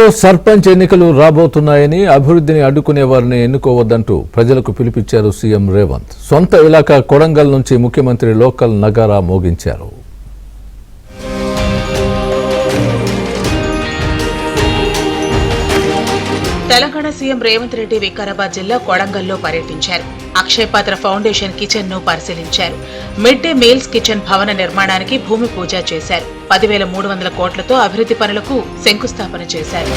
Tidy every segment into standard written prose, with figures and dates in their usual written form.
త్వరలో సర్పంచ్ ఎన్నికలు రాబోతున్నాయని అభివృద్ధిని అడ్డుకునే వారిని ఎన్నుకోవద్దంటూ ప్రజలకు పిలుపిచ్చారు సీఎం రేవంత్. సొంత ఇలాకా కొడంగల్ నుంచి ముఖ్యమంత్రి లోకల్ నగారా మోగించారు. తెలంగాణ సీఎం రేవంత్ రెడ్డి వికారాబాద్ జిల్లా కొడంగల్లో పర్యటించారు. అక్షయపాత్ర ఫౌండేషన్ కిచెన్ ను పరిశీలించారు. మిడ్ డే మీల్స్ కిచెన్ భవన నిర్మాణానికి భూమి పూజ చేశారు. 10,300 కోట్లతో అభివృద్ధి పనులకు శంకుస్థాపన చేశారు.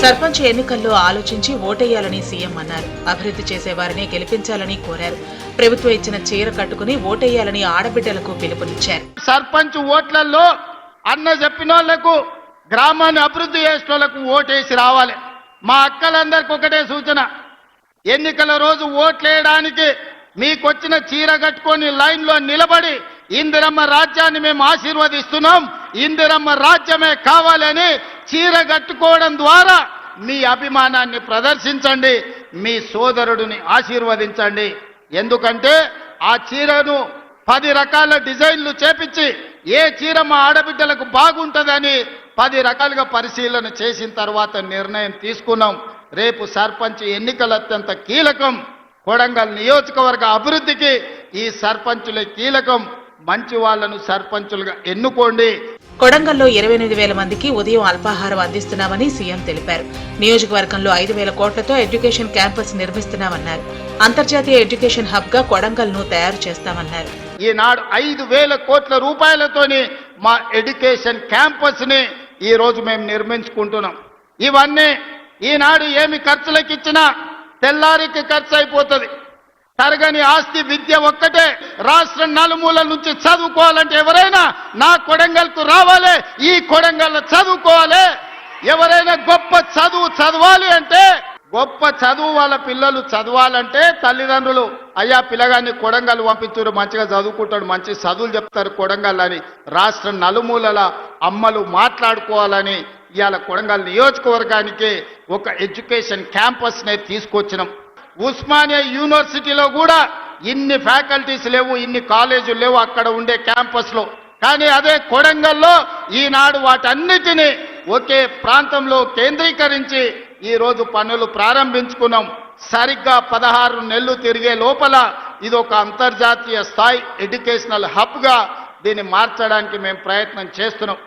సర్పంచ్ ఎన్నికల్లో ఆలోచించి ఓటేయాలని సీఎం అన్నారు. అభివృద్ధి చేసేవారిని గెలిపించాలని కోరారు. ప్రభుత్వం ఇచ్చిన చీర కట్టుకుని ఓటేయాలని ఆడబిడ్డలకు పిలుపునిచ్చారు. సర్పంచ్ ఓట్లలో అన్న చెప్పిన వాళ్లకు, గ్రామాన్ని అభివృద్ధి చేసిన వాళ్లకు ఓటేసి రావాలి. మా అక్కలందరికీ ఒకటే సూచన, ఎన్నికల రోజు ఓట్లేయడానికి మీకొచ్చిన చీర కట్టుకొని లైన్లో నిలబడి ఇందిరమ్మ రాజ్యాన్ని మేము ఆశీర్వదిస్తున్నాం, ఇందిరమ్మ రాజ్యమే కావాలని చీర కట్టుకోవడం ద్వారా మీ అభిమానాన్ని ప్రదర్శించండి, మీ సోదరుడిని ఆశీర్వదించండి. ఎందుకంటే ఆ చీరను 10 రకాల డిజైన్లు చేపించి ఏ చీర మా ఆడబిడ్డలకు బాగుంటుందని 10 రకాలుగా పరిశీలన చేసిన తర్వాత నిర్ణయం తీసుకున్నాం. రేపు సర్పంచ్ ఎన్నికలు అత్యంత కీలకం. కొడంగల్ నియోజకవర్గ అభివృద్ధికి ఈ సర్పంచులే కీలకం. మంచి వాళ్లను సర్పంచులుగా ఎన్నుకోండి. కొడంగల్లో 28,000 మందికి ఉదయం అల్పాహారం అందిస్తున్నామని సీఎం తెలిపారు. నియోజకవర్గంలో 5,000 కోట్లతో ఎడ్యుకేషన్ క్యాంపస్ నిర్మిస్తున్నామన్నారు. అంతర్జాతీయ ఎడ్యుకేషన్ హబ్ గా కొడంగల్ ను తయారు చేస్తామన్నారు. ఈనాడు 5,000 కోట్ల రూపాయలతోని మా ఎడ్యుకేషన్ క్యాంపస్ ని ఈ రోజు మేము నిర్మించుకుంటున్నాం. ఇవన్నీ ఈనాడు ఏమి ఖర్చులకు ఇచ్చినా తెల్లారికి ఖర్చు అయిపోతుంది. తరగని ఆస్తి విద్య ఒక్కటే. రాష్ట్రం నలుమూలల నుంచి చదువుకోవాలంటే ఎవరైనా నా కొడంగల్కు రావాలి, ఈ కొడంగల్ చదువుకోవాలి. ఎవరైనా గొప్ప చదువు చదవాలి అంటే, గొప్ప చదువు వాళ్ళ పిల్లలు చదవాలంటే తల్లిదండ్రులు అయ్యా పిల్లగాన్ని కొడంగల్ పంపించారు, మంచిగా చదువుకుంటాడు, మంచి చదువులు చెప్తారు కొడంగల్ అని రాష్ట్రం నలుమూలల అమ్మలు మాట్లాడుకోవాలని ఇవాళ కొడంగల్ నియోజకవర్గానికి ఒక ఎడ్యుకేషన్ క్యాంపస్నే తీసుకొచ్చినాం. ఉస్మానియా యూనివర్సిటీలో కూడా ఇన్ని ఫ్యాకల్టీస్ లేవు, ఇన్ని కాలేజీలు లేవు అక్కడ ఉండే క్యాంపస్లో. కానీ అదే కొడంగల్లో ఈనాడు వాటన్నిటినీ ఒకే ప్రాంతంలో కేంద్రీకరించి ఈరోజు పనులు ప్రారంభించుకున్నాం. సరిగ్గా 16 నెలలు తిరిగే లోపల ఇది ఒక అంతర్జాతీయ స్థాయి ఎడ్యుకేషనల్ హబ్గా దీన్ని మార్చడానికి మేము ప్రయత్నం చేస్తున్నాం.